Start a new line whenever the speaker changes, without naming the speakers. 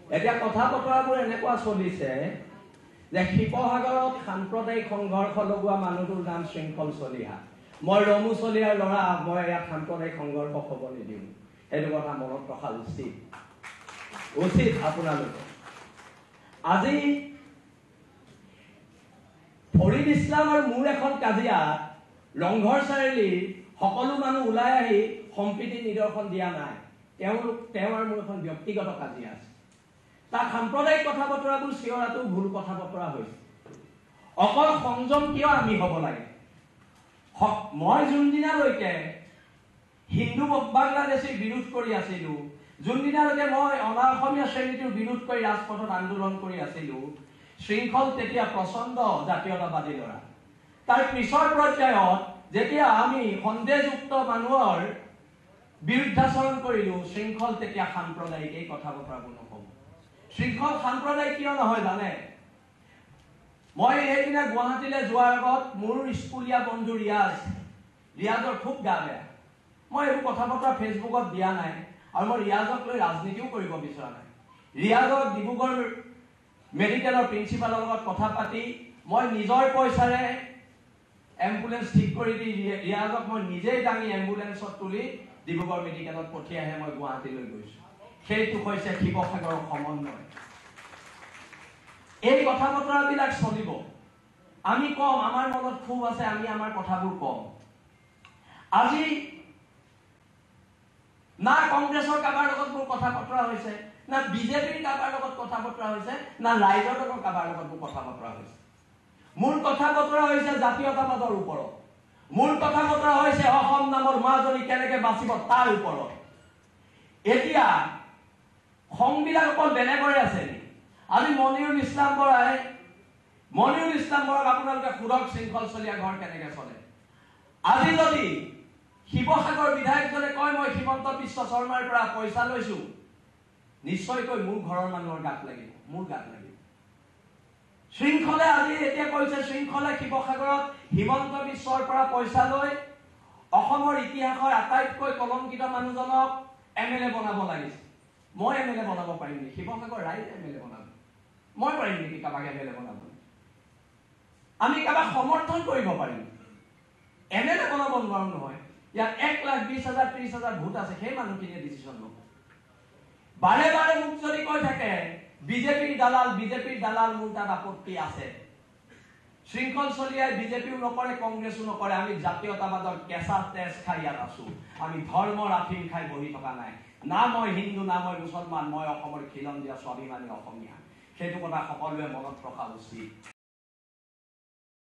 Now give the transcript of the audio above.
এতিয়া কথা বতৰাবোৰ এনেকুৱা চলিছে যে শিৱসাগৰত সাম্প্ৰদায়িক সংঘৰ্ষ লগোৱা মানুহটোৰ নাম শৃংখল চলিহা। মই ৰমু চলিহাৰ ল'ৰা, মই ইয়াত সাম্প্ৰদায়িক সংঘৰ্ষ হ'ব নিদিওঁ। সেইটো কথা মনত ৰখা উচিত আপোনালোকে। আজি ফৰিদ ইছলাম আৰু মোৰ এখন কাজিয়াত ৰংঘৰ চাৰিআলি সকলো মানুহ ওলাই আহি সম্প্ৰীতি নিদৰ্শন দিয়া নাই। তেওঁ আৰু মোৰ এখন ব্যক্তিগত কাজিয়া আছে। তাত সাম্প্ৰদায়িক কথা বতৰাবোৰ চিঞৰাটো ভুল কথা বতৰা হৈছে। অকল সংযম কিয় আমি হ'ব লাগে? মই যোনদিনালৈকে হিন্দু বাংলাদেশীৰ বিৰোধ কৰি আছিলো, যোনদিনালৈকে মই অনা অসমীয়া শ্ৰেণীটোৰ বিৰোধ কৰি ৰাজপথত আন্দোলন কৰি আছিলো, শৃংখল তেতিয়া প্ৰচণ্ড জাতীয়তাবাদী ল'ৰা। তাৰ পিছৰ পৰ্যায়ত যেতিয়া আমি সন্দেহযুক্ত মানুহৰ বিৰুদ্ধাচৰণ কৰিলো, শৃংখল তেতিয়া সাম্প্ৰদায়িক। এই কথা বতৰাবোৰ নহ'ব। শৃংখল সাম্প্ৰদায়িক কিয় নহয় জানে? মই সেইদিনা গুৱাহাটীলৈ যোৱাৰ আগত মোৰ স্কুলীয়া বন্ধু ৰিয়াজৰ খুব গা বেয়া। মই এইবোৰ কথা বতৰা ফেচবুকত দিয়া নাই আৰু মই ৰিয়াজক লৈ ৰাজনীতিও কৰিব বিচৰা নাই। ৰিয়াজক ডিব্ৰুগড় মেডিকেলৰ প্ৰিন্সিপালৰ লগত কথা পাতি মই নিজৰ পইচাৰে এম্বুলেন্স ঠিক কৰি দি ৰিয়াজক মই নিজেই দাঙি এম্বুলেন্সত তুলি ডিব্ৰুগড় মেডিকেলত পঠিয়াইহে মই গুৱাহাটীলৈ গৈছো। সেইটো হৈছে শিৱসাগৰৰ সমন্বয়। এই কথা বতৰাবিলাক চলিব। আমি কম, আমাৰ মনত ক্ষোভ আছে, আমি আমাৰ কথাবোৰ কম। আজি না কংগ্ৰেছৰ কাৰোবাৰ লগত মোৰ কথা বতৰা হৈছে, না বিজেপিৰ কাৰোবাৰ লগত কথা বতৰা হৈছে, না ৰাইজৰ লগত কাৰোবাৰ লগত মোৰ কথা বতৰা হৈছে। মোৰ কথা বতৰা হৈছে জাতীয়তাবাদৰ ওপৰত। মোৰ কথা বতৰা হৈছে অসম নামৰ মাজনী কেনেকে বাচিব তাৰ ওপৰত। এতিয়া সংবিধান অকল বেলেগৰে আছে নেকি? আজি মনিৰুল ইছলাম বৰাক আপোনালোকে সুৰক শৃংখল চলিয়া ঘৰ কেনেকে চলে। আজি যদি শিৱসাগৰ বিধায়কজনে কয় মই হিমন্ত বিশ্ব শৰ্মাৰ পৰা পইচা লৈছো, নিশ্চয়কৈ মোৰ ঘৰৰ মানুহৰ গাত লাগিব, মোৰ গাত লাগিব। শৃংখলে আজি এতিয়া কৈছে শৃংখলে শিৱসাগৰত হিমন্ত বিশ্বৰ পৰা পইচা লৈ অসমৰ ইতিহাসৰ আটাইতকৈ কলংকিত মানুহজনক MLA বনাব লাগিছে। মই MLA বনাব পাৰিম নেকি? শিৱসাগৰ ৰাইজ MLA বনাব। মই পাৰিম নেকি কাৰোবাক MLA বনাব? আমি কাৰোবাক সমৰ্থন কৰিব পাৰিম, MLA বনাব নোৱাৰো নহয়। ইয়াত 1,20,000 30,000 ভোট আছে, সেই মানুহখিনিয়ে ডিচিশ্যন ল'ব। বাৰে বাৰে মোক যদি কৈ থাকে বিজেপিৰ দালাল, মোৰ তাত আপত্তি আছে। শৃংখল চলিয়াই বিজেপিও নকৰে, কংগ্ৰেছো নকৰে। আমি জাতীয়তাবাদৰ কেঁচা তেজ খাই ইয়াত আছো। আমি ধৰ্মৰ আফিম খাই বহি থকা নাই। না মই হিন্দু, না মই মুছলমান, মই অসমৰ খিলঞ্জীয়া স্বাভিমানী অসমীয়া। সেইটো কথা সকলোৱে মনত ৰখা উচিত।